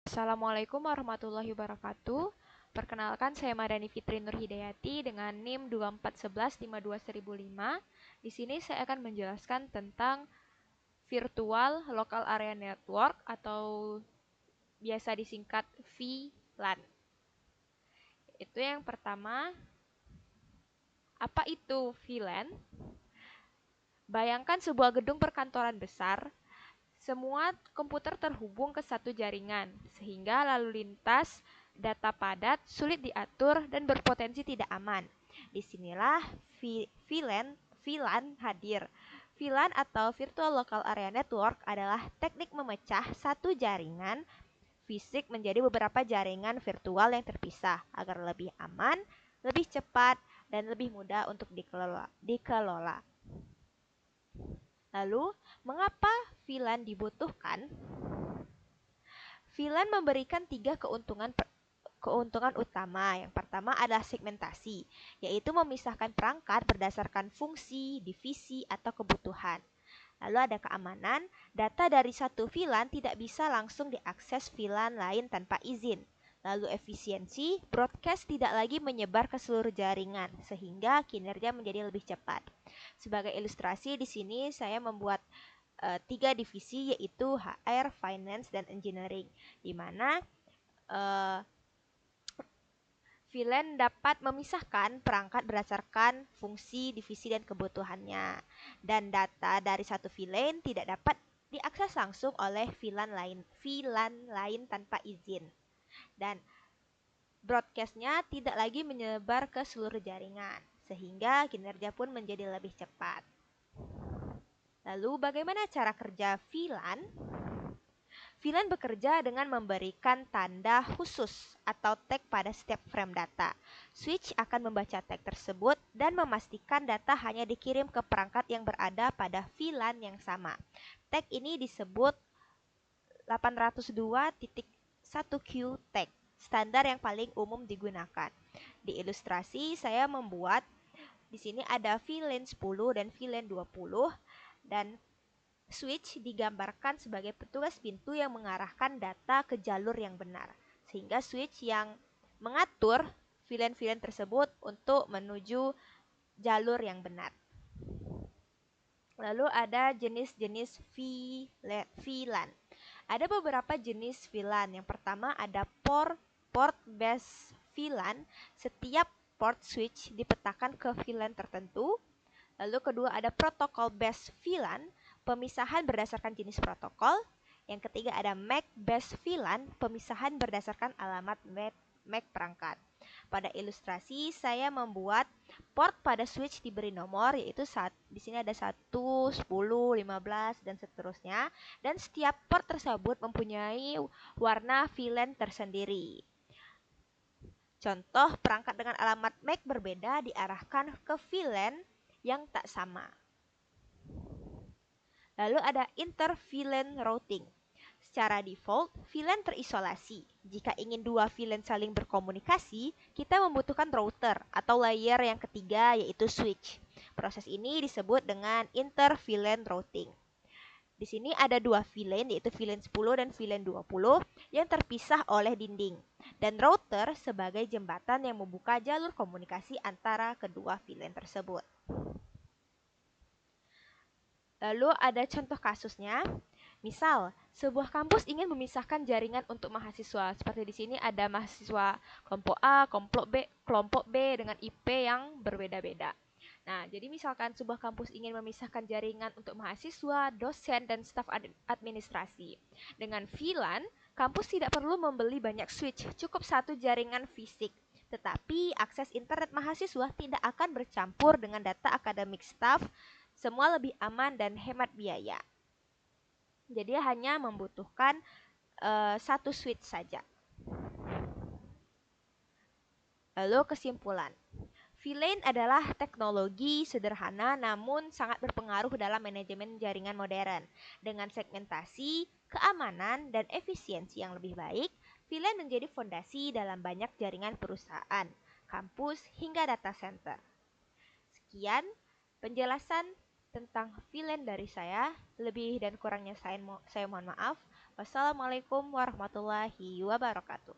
Assalamualaikum warahmatullahi wabarakatuh. Perkenalkan, saya Madani Fitri Nurhidayati dengan NIM 2411521005. Di sini saya akan menjelaskan tentang Virtual Local Area Network atau biasa disingkat VLAN. Itu yang pertama. Apa itu VLAN? Bayangkan sebuah gedung perkantoran besar. Semua komputer terhubung ke satu jaringan, sehingga lalu lintas data padat, sulit diatur, dan berpotensi tidak aman. Disinilah VLAN hadir. VLAN atau Virtual Local Area Network adalah teknik memecah satu jaringan fisik menjadi beberapa jaringan virtual yang terpisah agar lebih aman, lebih cepat, dan lebih mudah untuk dikelola. Lalu, mengapa VLAN dibutuhkan? VLAN memberikan tiga keuntungan utama. Yang pertama adalah segmentasi, yaitu memisahkan perangkat berdasarkan fungsi, divisi, atau kebutuhan. Lalu ada keamanan, data dari satu VLAN tidak bisa langsung diakses VLAN lain tanpa izin. Lalu efisiensi, broadcast tidak lagi menyebar ke seluruh jaringan, sehingga kinerja menjadi lebih cepat. Sebagai ilustrasi di sini saya membuat tiga divisi, yaitu HR, Finance, dan Engineering, di mana VLAN dapat memisahkan perangkat berdasarkan fungsi, divisi, dan kebutuhannya. Dan data dari satu VLAN tidak dapat diakses langsung oleh VLAN lain tanpa izin. Dan broadcast-nya tidak lagi menyebar ke seluruh jaringan, sehingga kinerja pun menjadi lebih cepat. Lalu bagaimana cara kerja VLAN? VLAN bekerja dengan memberikan tanda khusus atau tag pada setiap frame data. Switch akan membaca tag tersebut dan memastikan data hanya dikirim ke perangkat yang berada pada VLAN yang sama. Tag ini disebut 802.1Q tag, standar yang paling umum digunakan. Di ilustrasi saya membuat di sini ada VLAN 10 dan VLAN 20, dan switch digambarkan sebagai petugas pintu yang mengarahkan data ke jalur yang benar, sehingga switch yang mengatur VLAN-VLAN tersebut untuk menuju jalur yang benar. Lalu ada jenis-jenis VLAN. Ada beberapa jenis VLAN. Yang pertama ada port based VLAN. Setiap port switch dipetakan ke VLAN tertentu. Lalu kedua ada protocol based VLAN, pemisahan berdasarkan jenis protokol. Yang ketiga ada MAC based VLAN, pemisahan berdasarkan alamat MAC perangkat. Pada ilustrasi saya membuat port pada switch diberi nomor, yaitu di sini ada 1, 10, 15, dan seterusnya. Dan setiap port tersebut mempunyai warna VLAN tersendiri. Contoh, perangkat dengan alamat MAC berbeda diarahkan ke VLAN yang tak sama. Lalu ada inter-VLAN routing. Secara default, VLAN terisolasi. Jika ingin dua VLAN saling berkomunikasi, kita membutuhkan router atau layer yang ketiga, yaitu switch. Proses ini disebut dengan inter-VLAN routing. Di sini ada dua VLAN, yaitu VLAN 10 dan VLAN 20 yang terpisah oleh dinding, dan router sebagai jembatan yang membuka jalur komunikasi antara kedua VLAN tersebut. Lalu ada contoh kasusnya. Misal, sebuah kampus ingin memisahkan jaringan untuk mahasiswa. Seperti di sini ada mahasiswa kelompok A, kelompok B dengan IP yang berbeda-beda. Nah, jadi misalkan sebuah kampus ingin memisahkan jaringan untuk mahasiswa, dosen, dan staf administrasi. Dengan VLAN, kampus tidak perlu membeli banyak switch, cukup satu jaringan fisik. Tetapi akses internet mahasiswa tidak akan bercampur dengan data akademik staf, semua lebih aman dan hemat biaya. Jadi hanya membutuhkan satu switch saja. Lalu kesimpulan. VLAN adalah teknologi sederhana namun sangat berpengaruh dalam manajemen jaringan modern. Dengan segmentasi, keamanan, dan efisiensi yang lebih baik, VLAN menjadi fondasi dalam banyak jaringan perusahaan, kampus, hingga data center. Sekian penjelasan tentang VLAN dari saya. Lebih dan kurangnya saya mohon maaf. Wassalamualaikum warahmatullahi wabarakatuh.